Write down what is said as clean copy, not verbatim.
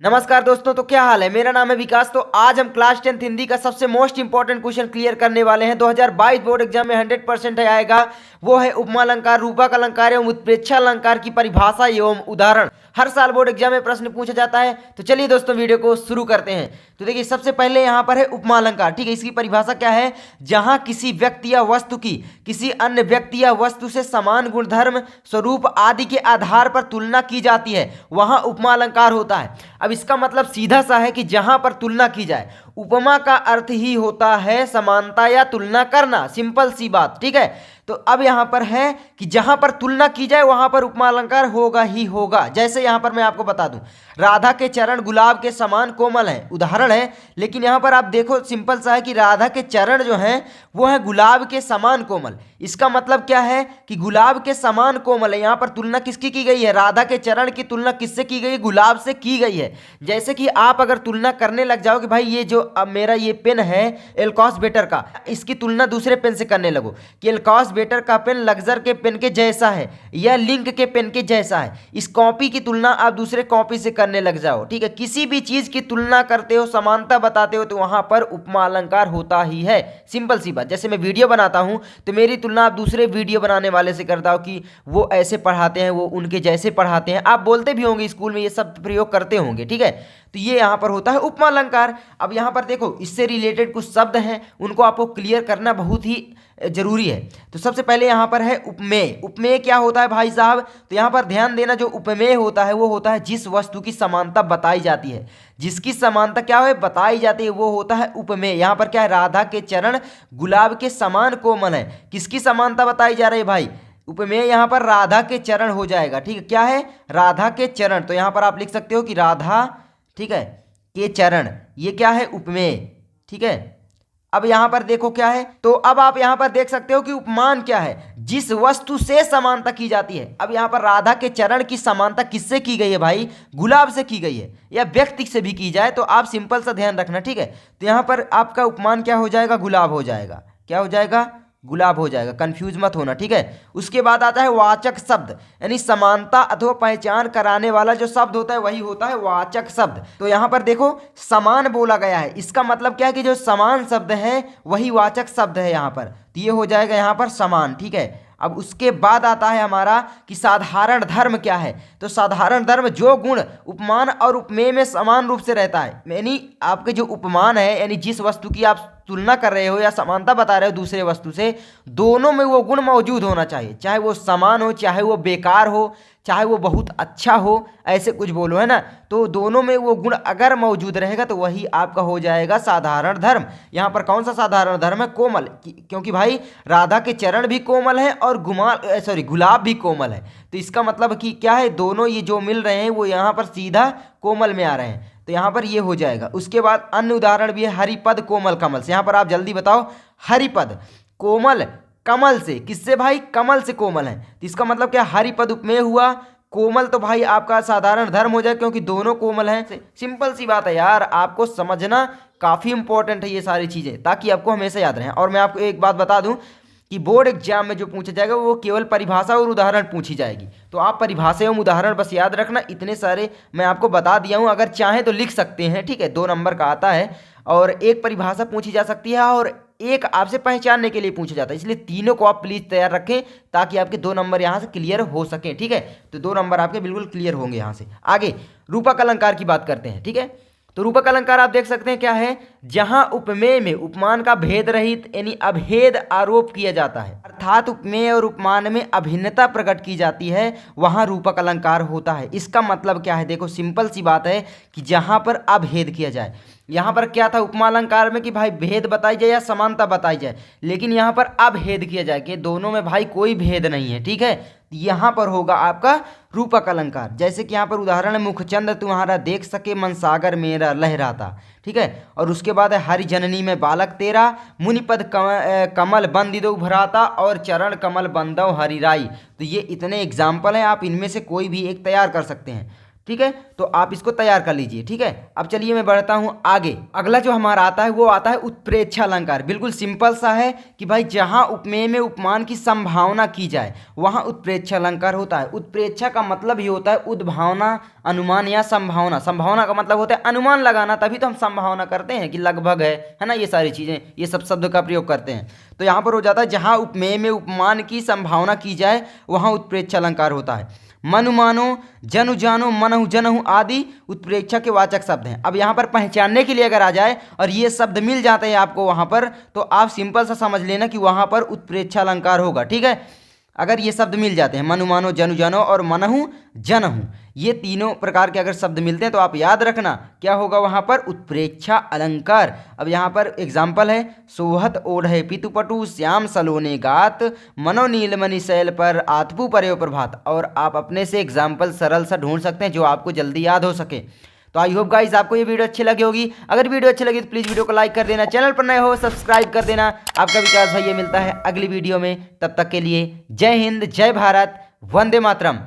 नमस्कार दोस्तों, तो क्या हाल है। मेरा नाम है विकास। तो आज हम क्लास 10th हिंदी का सबसे मोस्ट इंपॉर्टेंट क्वेश्चन क्लियर करने वाले हैं। 2022 बोर्ड एग्जाम में 100% आएगा। वो है उपमा अलंकार, रूपक अलंकार एवं उत्प्रेक्षा अलंकार की परिभाषा एवं उदाहरण। हर साल बोर्ड एग्जाम में प्रश्न पूछा जाता है। तो चलिए दोस्तों, वीडियो को शुरू करते हैं। तो देखिए, सबसे पहले यहाँ पर है उपमा अलंकार। ठीक है, इसकी परिभाषा क्या है। जहां किसी व्यक्ति या वस्तु की किसी अन्य व्यक्ति या वस्तु से समान गुणधर्म, स्वरूप आदि के आधार पर तुलना की जाती है, वहां उपमा अलंकार होता है। अब इसका मतलब सीधा सा है कि जहां पर तुलना की जाए। उपमा का अर्थ ही होता है समानता या तुलना करना, सिंपल सी बात। ठीक है, तो अब यहां पर है कि जहां पर तुलना की जाए वहां पर उपमा अलंकार होगा ही होगा। जैसे यहां पर मैं आपको बता दूं, राधा के चरण गुलाब के समान कोमल हैं, उदाहरण है। लेकिन यहां पर आप देखो, सिंपल सा है कि राधा के चरण जो हैं वो है गुलाब के समान कोमल। इसका मतलब क्या है कि गुलाब के समान कोमल है। यहां पर तुलना किसकी की गई है। राधा के चरण की तुलना किससे की गई है, गुलाब से की गई है। जैसे कि आप अगर तुलना करने लग जाओ कि भाई ये जो अब मेरा ये पेन है एल्कॉस बेटर का, इसकी तुलना दूसरे पेन से करने लगो कि एल्कॉस बेटर का पेन लक्जर के पेन के जैसा है या लिंक के पेन के जैसा है, इस कॉपी की तुलना आप दूसरे कॉपी से करने लग जाओ। ठीक है, किसी भी चीज की तुलना करते हो, समानता बताते हो, तो वहां पर उपमा अलंकार होता ही है। सिंपल सी बात। जैसे मैं वीडियो बनाता हूं तो मेरी तुलना आप दूसरे वीडियो बनाने वाले से करता हो कि वो ऐसे पढ़ाते हैं, वो उनके जैसे पढ़ाते हैं। आप बोलते भी होंगे, स्कूल में ये सब प्रयोग करते होंगे। ठीक है, तो ये यहां पर होता है उपमा अलंकार। अब यहां पर देखो, इससे रिलेटेड कुछ शब्द हैं, उनको आपको क्लियर करना बहुत ही जरूरी है। तो सबसे पहले यहां पर है उपमेय। उपमेय क्या होता है भाई साहब। तो यहां पर ध्यान देना, जो उपमेय होता है वो होता है जिस वस्तु की समानता बताई जाती है, जिसकी समानता क्या है बताई जाती है, वो होता है उपमेय। यहां पर क्या है, राधा के चरण गुलाब के समान कोमल है, किसकी समानता बताई जा रही है भाई, उपमेय। यहां पर राधा के चरण हो जाएगा। ठीक है, क्या है, राधा के चरण। तो यहां पर आप लिख सकते हो कि राधा, ठीक है, के चरण, ये क्या है, उपमेय। ठीक है, अब यहां पर देखो क्या है, तो अब आप यहां पर देख सकते हो कि उपमान क्या है, जिस वस्तु से समानता की जाती है। अब यहां पर राधा के चरण की समानता किससे की गई है भाई, गुलाब से की गई है, या व्यक्ति से भी की जाए तो आप सिंपल सा ध्यान रखना। ठीक है, तो यहां पर आपका उपमान क्या हो जाएगा, गुलाब हो जाएगा। क्या हो जाएगा, गुलाब हो जाएगा। कंफ्यूज मत होना। ठीक है, उसके बाद आता है वाचक शब्द, यानी समानता अथवा पहचान कराने वाला जो शब्द होता है वही होता है वाचक शब्द। तो यहां पर देखो, समान बोला गया है, इसका मतलब क्या है कि जो समान शब्द है वही वाचक शब्द है यहां पर। तो ये हो जाएगा यहां पर समान। ठीक है, अब उसके बाद आता है हमारा कि साधारण धर्म क्या है। तो साधारण धर्म जो गुण उपमान और उपमेय में समान रूप से रहता है, यानी आपके जो उपमान है, यानी जिस वस्तु की आप तुलना कर रहे हो या समानता बता रहे हो दूसरे वस्तु से, दोनों में वो गुण मौजूद होना चाहिए। चाहे वो समान हो, चाहे वो बेकार हो, चाहे वो बहुत अच्छा हो, ऐसे कुछ बोलो, है ना। तो दोनों में वो गुण अगर मौजूद रहेगा तो वही आपका हो जाएगा साधारण धर्म। यहाँ पर कौन सा साधारण धर्म है, कोमल, क्योंकि भाई राधा के चरण भी कोमल है और गुलाब भी कोमल है। तो इसका मतलब कि क्या है, दोनों ये जो मिल रहे हैं वो यहाँ पर सीधा कोमल में आ रहे हैं। तो यहाँ पर ये हो जाएगा। उसके बाद अन्य उदाहरण भी है, हरिपद कोमल कमल से। यहाँ पर आप जल्दी बताओ, हरिपद कोमल कमल से, किससे भाई, कमल से कोमल है। तो इसका मतलब क्या, हरिपद उपमेय हुआ, कोमल तो भाई आपका साधारण धर्म हो जाए क्योंकि दोनों कोमल हैं। सिंपल सी बात है यार, आपको समझना काफ़ी इंपॉर्टेंट है ये सारी चीज़ें, ताकि आपको हमेशा याद रहे। और मैं आपको एक बात बता दूं कि बोर्ड एग्जाम में जो पूछा जाएगा वो केवल परिभाषा और उदाहरण पूछी जाएगी। तो आप परिभाषा एवं उदाहरण बस याद रखना। इतने सारे मैं आपको बता दिया हूँ, अगर चाहें तो लिख सकते हैं। ठीक है, 2 नंबर का आता है और एक परिभाषा पूछी जा सकती है और एक आपसे पहचानने के लिए पूछा जाता है। इसलिए तीनों को आप प्लीज तैयार रखें ताकि आपके 2 नंबर यहाँ से क्लियर हो सकें। ठीक है, तो 2 नंबर आपके बिल्कुल क्लियर होंगे। यहाँ से आगे रूपक अलंकार की बात करते हैं। ठीक है, तो रूपक अलंकार आप देख सकते हैं क्या है, जहां उपमेय में उपमान का भेद रहित यानी अभेद आरोप किया जाता है, अर्थात उपमेय और उपमान में अभिन्नता प्रकट की जाती है, वहां रूपक अलंकार होता है। इसका मतलब क्या है, देखो सिंपल सी बात है कि जहां पर अभेद किया जाए। यहाँ पर क्या था उपमा अलंकार में कि भाई भेद बताई जाए या समानता बताई जाए, लेकिन यहाँ पर अभेद किया जाए कि दोनों में भाई कोई भेद नहीं है। ठीक है, यहाँ पर होगा आपका रूपक अलंकार। जैसे कि यहाँ पर उदाहरण है, मुखचंद्र तुम्हारा देख सके मन सागर मेरा लहराता। ठीक है, और उसके बाद है हरि जननी में बालक तेरा, मुनिपद कमल बंदिदो उभराता और चरण कमल बंदव हरिराई। तो ये इतने एग्जाम्पल हैं, आप इनमें से कोई भी एक तैयार कर सकते हैं। ठीक है, तो आप इसको तैयार कर लीजिए। ठीक है, अब चलिए मैं बढ़ता हूं आगे। अगला जो हमारा आता है वो आता है उत्प्रेक्षा अलंकार। बिल्कुल सिंपल सा है कि भाई जहां उपमेय में उपमान की संभावना की जाए वहां उत्प्रेक्षा अलंकार होता है। उत्प्रेक्षा का मतलब ही होता है उद्भावना, अनुमान या संभावना। संभावना का मतलब होता है अनुमान लगाना, तभी तो हम संभावना करते हैं कि लगभग है ना, ये सारी चीजें, ये सब शब्द का प्रयोग करते हैं। तो यहाँ पर हो जाता है जहां उपमेय में उपमान की संभावना की जाए वहां उत्प्रेक्षा अलंकार होता है। मनु मानो, जनु जानो, मनहु जनहु आदि उत्प्रेक्षा के वाचक शब्द हैं। अब यहाँ पर पहचानने के लिए अगर आ जाए और ये शब्द मिल जाते हैं आपको वहाँ पर, तो आप सिंपल सा समझ लेना कि वहाँ पर उत्प्रेक्षा अलंकार होगा। ठीक है, अगर ये शब्द मिल जाते हैं मनु मानो, जनु जानो और मनहु जनहु, ये तीनों प्रकार के अगर शब्द मिलते हैं तो आप याद रखना क्या होगा वहाँ पर, उत्प्रेक्षा अलंकार। अब यहाँ पर एग्जाम्पल है, सोहत ओढ़े पितुपटु श्याम सलोने गात, मनो नीलमणि शैल पर आतपु पर्यो प्रभात। और आप अपने से एग्जाम्पल सरल सा ढूंढ सकते हैं जो आपको जल्दी याद हो सके। तो आई होप गाइस आपको ये वीडियो अच्छी लगी होगी। अगर वीडियो अच्छी लगी तो प्लीज़ वीडियो को लाइक कर देना, चैनल पर नए हो सब्सक्राइब कर देना। आपका विकास भैया मिलता है अगली वीडियो में, तब तक के लिए जय हिंद, जय भारत, वंदे मातरम।